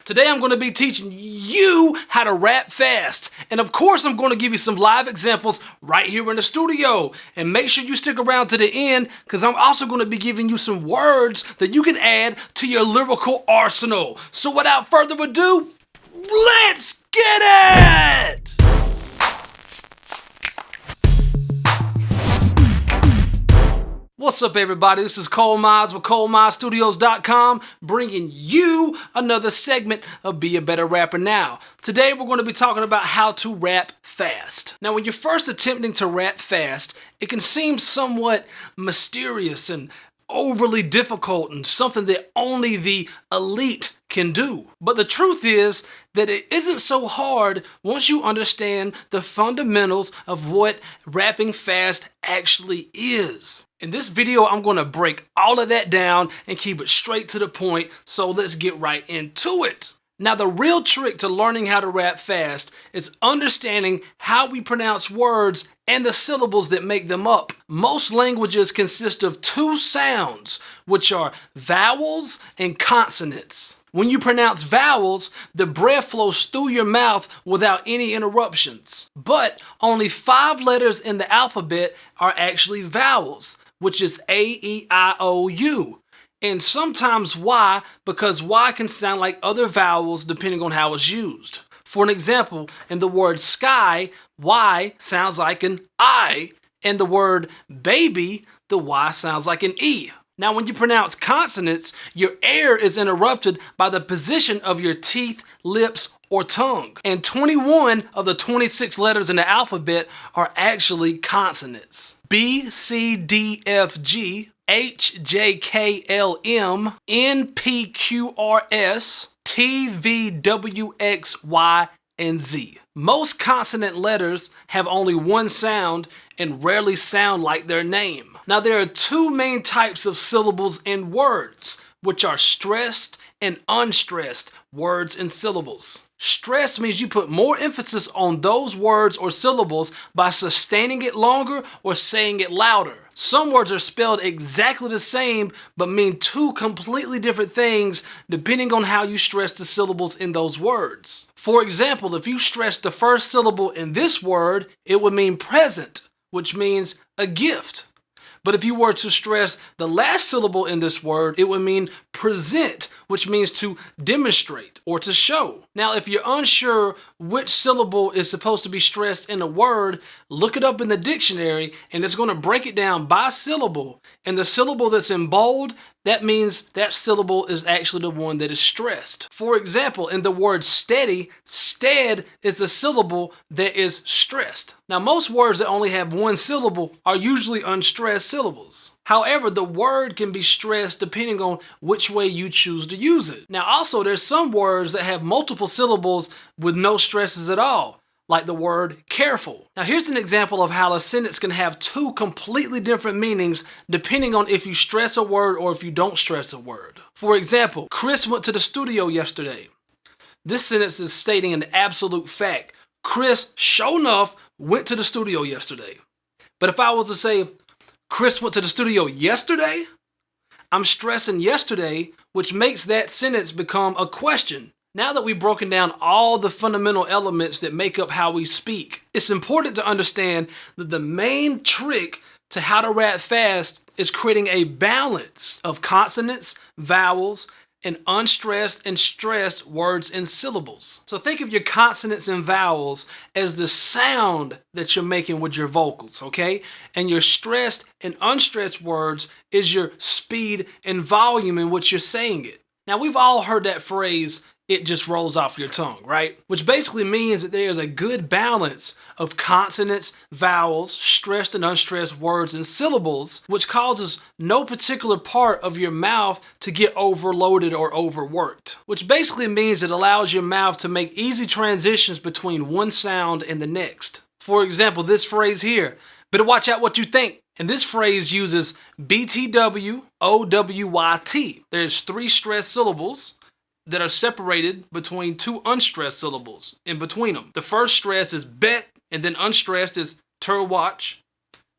Today I'm going to be teaching you how to rap fast. And of course I'm going to give you some live examples right here in the studio. And make sure you stick around to the end because I'm also going to be giving you some words that you can add to your lyrical arsenal. So without further ado, let's get it! What's up, everybody? This is Mize with ColeMizeStudios.com, bringing you another segment of Be a Better Rapper Now. Today, we're going to be talking about how to rap fast. Now, when you're first attempting to rap fast, it can seem somewhat mysterious and overly difficult and something that only the elite can do. But the truth is that it isn't so hard once you understand the fundamentals of what rapping fast actually is. In this video, I'm going to break all of that down and keep it straight to the point, so let's get right into it. Now, the real trick to learning how to rap fast is understanding how we pronounce words and the syllables that make them up. Most languages consist of two sounds, which are vowels and consonants. When you pronounce vowels, the breath flows through your mouth without any interruptions. But only 5 letters in the alphabet are actually vowels, which is A, E, I, O, U. And sometimes Y, because Y can sound like other vowels depending on how it's used. For an example, in the word sky, Y sounds like an I, and the word baby, the Y sounds like an E. Now, when you pronounce consonants, your air is interrupted by the position of your teeth, lips, or tongue. And 21 of the 26 letters in the alphabet are actually consonants. B, C, D, F, G, H, J, K, L, M, N, P, Q, R, S, T, V, W, X, Y, and Z. Most consonant letters have only one sound and rarely sound like their name. Now, there are 2 main types of syllables in words, which are stressed and unstressed words and syllables. Stress means you put more emphasis on those words or syllables by sustaining it longer or saying it louder. Some words are spelled exactly the same but mean 2 completely different things depending on how you stress the syllables in those words. For example, if you stress the first syllable in this word, it would mean present, which means a gift. But if you were to stress the last syllable in this word, it would mean present, which means to demonstrate or to show. Now, if you're unsure which syllable is supposed to be stressed in a word, look it up in the dictionary and it's going to break it down by syllable. And the syllable that's in bold, that means that syllable is actually the one that is stressed. For example, in the word steady, sted is the syllable that is stressed. Now, most words that only have one syllable are usually unstressed syllables. However, the word can be stressed depending on which way you choose to use it. Now, also, there's some words that have multiple syllables with no stresses at all, like the word kair-fuh. Now, here's an example of how a sentence can have 2 completely different meanings depending on if you stress a word or if you don't stress a word. For example, Chris went to the studio yesterday. This sentence is stating an absolute fact. Chris, sure enough, went to the studio yesterday. But if I was to say, Chris went to the studio yesterday, I'm stressing yesterday, which makes that sentence become a question. Now that we've broken down all the fundamental elements that make up how we speak, it's important to understand that the main trick to how to rap fast is creating a balance of consonants, vowels, and unstressed and stressed words and syllables. So think of your consonants and vowels as the sound that you're making with your vocals, okay? And your stressed and unstressed words is your speed and volume in which you're saying it. Now, we've all heard that phrase, it just rolls off your tongue, right? Which basically means that there's a good balance of consonants, vowels, stressed and unstressed words and syllables, which causes no particular part of your mouth to get overloaded or overworked. Which basically means it allows your mouth to make easy transitions between one sound and the next. For example, this phrase here, better watch out what you think. And this phrase uses BTW, OWYT. There's 3 stressed syllables that are separated between 2 unstressed syllables in between them. The first stress is bet, and then unstressed is watch,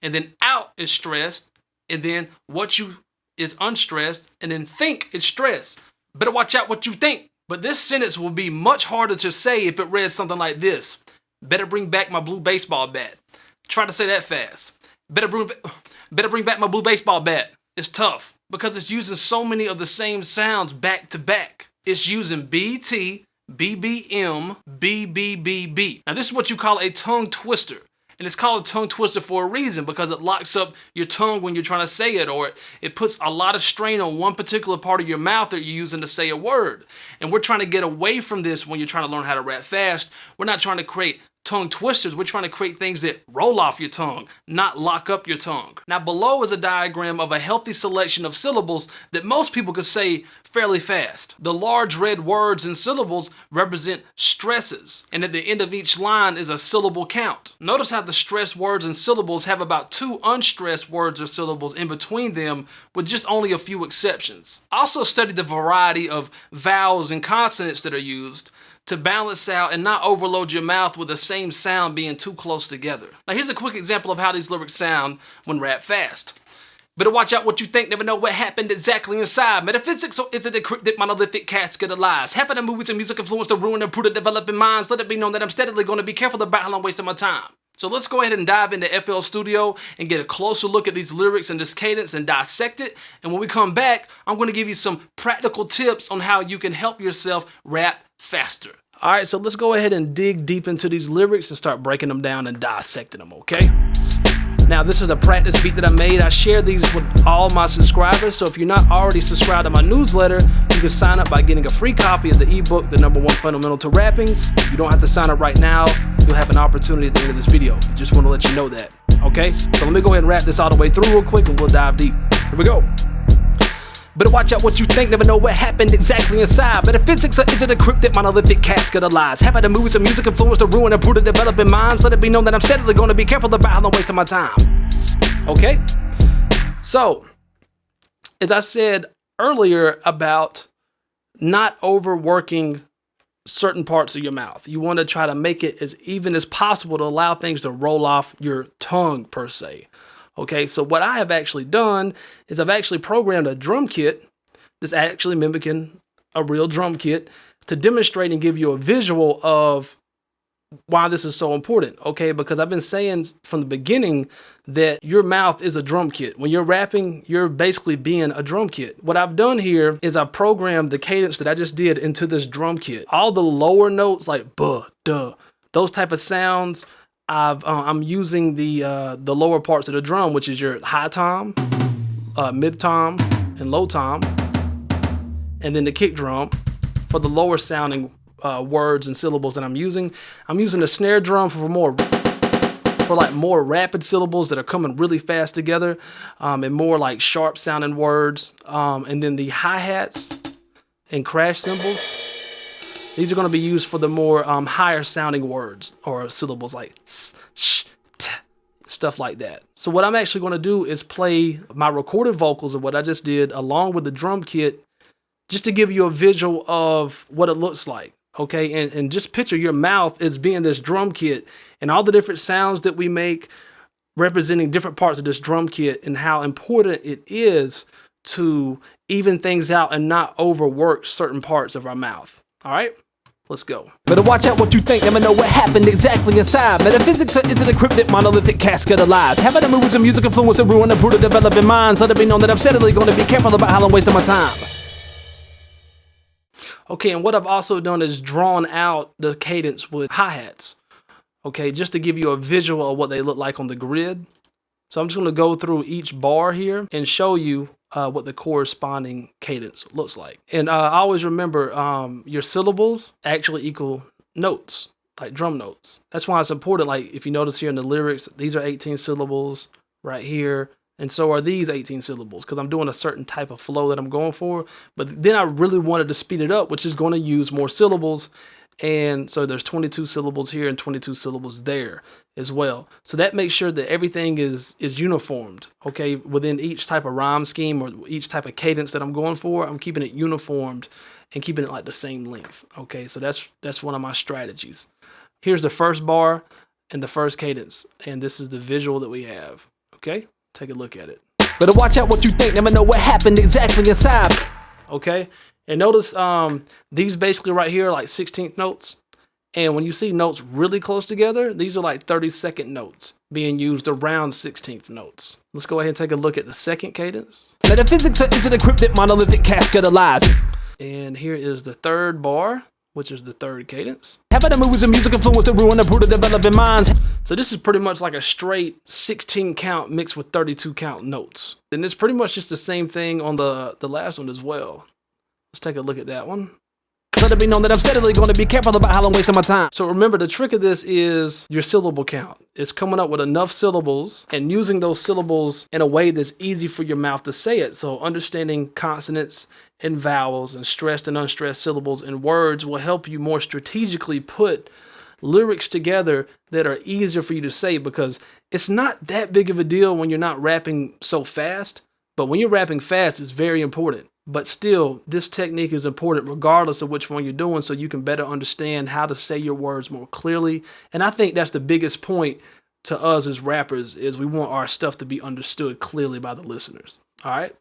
and then out is stressed, and then what you is unstressed, and then think is stressed. Better watch out what you think. But this sentence will be much harder to say if it read something like this. Better bring back my blue baseball bat. Try to say that fast. Better bring back my blue baseball bat. It's tough because it's using so many of the same sounds back to back. It's using BT, BBM, BBBB. Now this is what you call a tongue twister. And it's called a tongue twister for a reason, because it locks up your tongue when you're trying to say it, or it puts a lot of strain on one particular part of your mouth that you're using to say a word. And we're trying to get away from this when you're trying to learn how to rap fast. We're not trying to create tongue twisters. We're trying to create things that roll off your tongue, not lock up your tongue. Now below is a diagram of a healthy selection of syllables that most people could say fairly fast. The large red words and syllables represent stresses, and at the end of each line is a syllable count. Notice how the stressed words and syllables have about 2 unstressed words or syllables in between them, with just only a few exceptions. Also study the variety of vowels and consonants that are used to balance out and not overload your mouth with the same sound being too close together. Now here's a quick example of how these lyrics sound when rap fast. Better watch out what you think, never know what happened exactly inside. Metaphysics, or is it a cryptic monolithic casket of lies? Half of the movies and music influence to ruin and prudent developing minds. Let it be known that I'm steadily going to be careful about how I'm wasting my time. So let's go ahead and dive into FL Studio and get a closer look at these lyrics and this cadence and dissect it. And when we come back, I'm going to give you some practical tips on how you can help yourself rap faster. All right, so let's go ahead and dig deep into these lyrics and start breaking them down and dissecting them, okay? Now, this is a practice beat that I made. I share these with all my subscribers, so if you're not already subscribed to my newsletter, you can sign up by getting a free copy of the ebook, The #1 Fundamental to Rapping. You don't have to sign up right now. You'll have an opportunity at the end of this video. I just want to let you know that, okay? So let me go ahead and wrap this all the way through real quick and we'll dive deep. Here we go. Better watch out what you think, never know what happened exactly inside. Metaphysics, or is it a cryptic monolithic casket of lies? Half of the movies and music influence to ruin and prudent developing minds. Let it be known that I'm steadily going to be careful about how I'm wasting my time. Okay? So, as I said earlier about not overworking certain parts of your mouth, you want to try to make it as even as possible to allow things to roll off your tongue per se. Okay, so what I have actually done is I've actually programmed a drum kit that's actually mimicking a real drum kit to demonstrate and give you a visual of why this is so important, okay? Because I've been saying from the beginning that your mouth is a drum kit. When you're rapping, you're basically being a drum kit. What I've done here is I programmed the cadence that I just did into this drum kit. All the lower notes like buh, duh, those type of sounds, I'm using the lower parts of the drum, which is your high tom, mid tom, and low tom, and then the kick drum for the lower sounding words and syllables that I'm using. I'm using the snare drum for more rapid syllables that are coming really fast together, and more like sharp sounding words, and then the hi-hats and crash cymbals. These are going to be used for the more higher sounding words or syllables like s, sh, t, stuff like that. So what I'm actually going to do is play my recorded vocals of what I just did along with the drum kit, just to give you a visual of what it looks like. Okay, and just picture your mouth as being this drum kit and all the different sounds that we make representing different parts of this drum kit, and how important it is to even things out and not overwork certain parts of our mouth. All right? Let's go. Better watch out what you think, never know what happened exactly inside. Metaphysics, or is it a cryptic monolithic casket of lies? Half of the movies and music influence to ruin and prudent developing minds. Let it be known that I'm steadily going to be careful about how I'm wasting my time. Okay, and what I've also done is drawn out the cadence with hi-hats. Okay, just to give you a visual of what they look like on the grid. So I'm just going to go through each bar here and show you what the corresponding cadence looks like. And always remember, your syllables actually equal notes, like drum notes. That's why it's important. Like if you notice here in the lyrics, these are 18 syllables right here. And so are these 18 syllables, because I'm doing a certain type of flow that I'm going for. But then I really wanted to speed it up, which is going to use more syllables. And so there's 22 syllables here and 22 syllables there as well. So that makes sure that everything is uniformed, okay? Within each type of rhyme scheme or each type of cadence that I'm going for, I'm keeping it uniformed and keeping it like the same length, okay? So that's one of my strategies. Here's the first bar and the first cadence, and this is the visual that we have, okay? Take a look at it. Better watch out what you think, never know what happened exactly inside. Okay, And notice these basically right here are like 16th notes. And when you see notes really close together, these are like 32nd notes being used around 16th notes. Let's go ahead and take a look at the second cadence. Metaphysics is an encrypted monolithic casket of lies. And here is the third bar, which is the third cadence. How about the movies and music influence that ruin the brutal developing minds? So this is pretty much like a straight 16 count mixed with 32 count notes. And it's pretty much just the same thing on the last one as well. Let's take a look at that one. Let it be known that I'm steadily going to be careful about how I'm wasting my time. So remember, the trick of this is your syllable count. It's coming up with enough syllables and using those syllables in a way that's easy for your mouth to say it. So understanding consonants and vowels and stressed and unstressed syllables and words will help you more strategically put lyrics together that are easier for you to say, because it's not that big of a deal when you're not rapping so fast. But when you're rapping fast, it's very important. But still, this technique is important regardless of which one you're doing, so you can better understand how to say your words more clearly. And I think that's the biggest point to us as rappers, is we want our stuff to be understood clearly by the listeners. All right?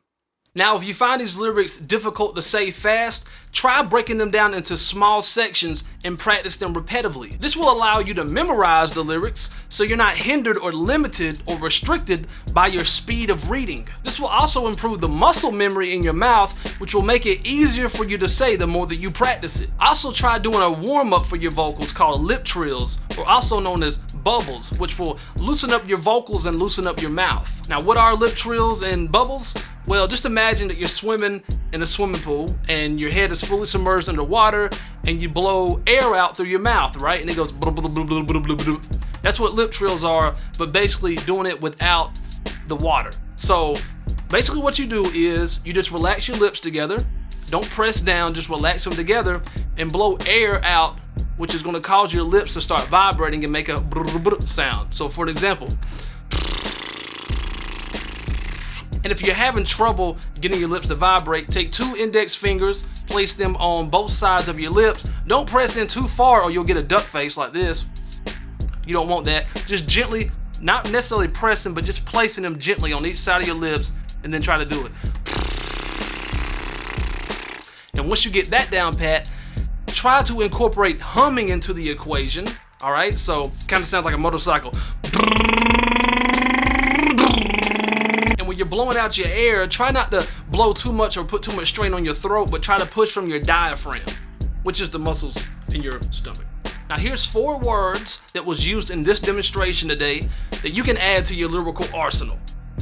Now, if you find these lyrics difficult to say fast, try breaking them down into small sections and practice them repetitively. This will allow you to memorize the lyrics so you're not hindered or limited or restricted by your speed of reading. This will also improve the muscle memory in your mouth, which will make it easier for you to say the more that you practice it. Also, try doing a warm-up for your vocals called lip trills, or also known as bubbles, which will loosen up your vocals and loosen up your mouth. Now, what are lip trills and bubbles? Well, just imagine that you're swimming in a swimming pool and your head is fully submerged underwater and you blow air out through your mouth, right? And it goes blah, blah, blah, blah, blah, blah, blah. That's what lip trills are, but basically doing it without the water. So basically what you do is you just relax your lips together. Don't press down, just relax them together and blow air out, which is going to cause your lips to start vibrating and make a sound. So for an example, and if you're having trouble getting your lips to vibrate, take 2 index fingers, place them on both sides of your lips. Don't press in too far or you'll get a duck face like this. You don't want that. Just gently, not necessarily pressing, but just placing them gently on each side of your lips and then try to do it. And once you get that down pat, try to incorporate humming into the equation. All right, so kind of sounds like a motorcycle. When you're blowing out your air, try not to blow too much or put too much strain on your throat, but try to push from your diaphragm, which is the muscles in your stomach. Now here's 4 words that was used in this demonstration today that you can add to your lyrical arsenal.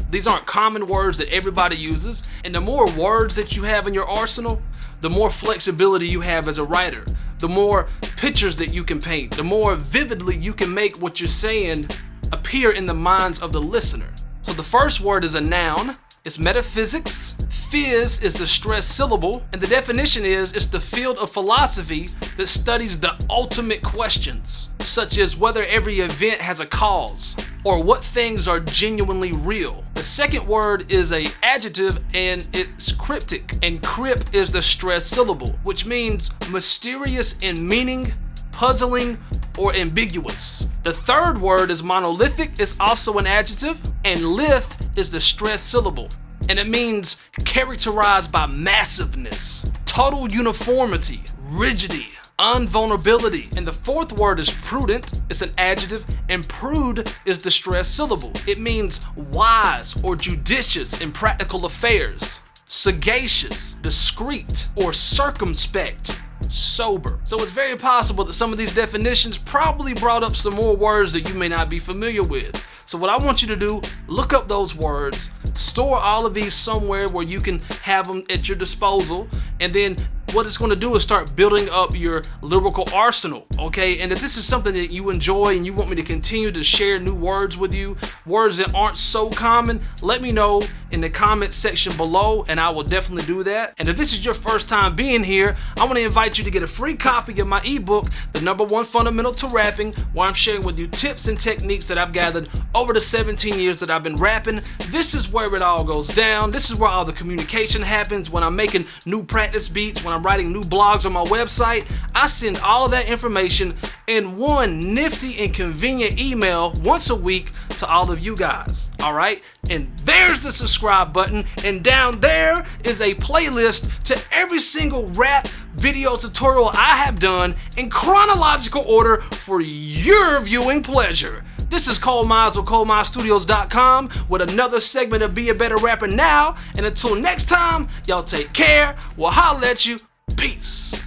These aren't common words that everybody uses, and the more words that you have in your arsenal, the more flexibility you have as a writer, the more pictures that you can paint, the more vividly you can make what you're saying appear in the minds of the listener. So the first word is a noun. It's metaphysics. Phys is the stressed syllable. And the definition is it's the field of philosophy that studies the ultimate questions, such as whether every event has a cause or what things are genuinely real. The second word is a adjective and it's cryptic. And crypt is the stressed syllable, which means mysterious in meaning, puzzling, or ambiguous. The third word is monolithic. It's also an adjective, and lith is the stressed syllable, and it means characterized by massiveness, total uniformity, rigidity, unvulnerability. And the fourth word is prudent. It's an adjective, and prude is the stressed syllable. It means wise or judicious in practical affairs, sagacious, discreet, or circumspect, sober. So it's very possible that some of these definitions probably brought up some more words that you may not be familiar with. So what I want you to do, look up those words, store all of these somewhere where you can have them at your disposal, and then what it's going to do is start building up your lyrical arsenal, okay? And if this is something that you enjoy and you want me to continue to share new words with you, words that aren't so common, let me know in the comments section below and I will definitely do that. And if this is your first time being here, I want to invite you to get a free copy of my ebook, The #1 Fundamental to Rapping, where I'm sharing with you tips and techniques that I've gathered over the 17 years that I've been rapping. This is where it all goes down. This is where all the communication happens. When I'm making new practice beats, when I'm writing new blogs on my website, I send all of that information and one nifty and convenient email once a week to all of you guys. All right, and there's the subscribe button, and down there is a playlist to every single rap video tutorial I have done in chronological order for your viewing pleasure. This is Cole Mize with ColeMizeStudios.com with another segment of Be a Better Rapper Now. And until next time, y'all take care. We'll holler at you. Peace.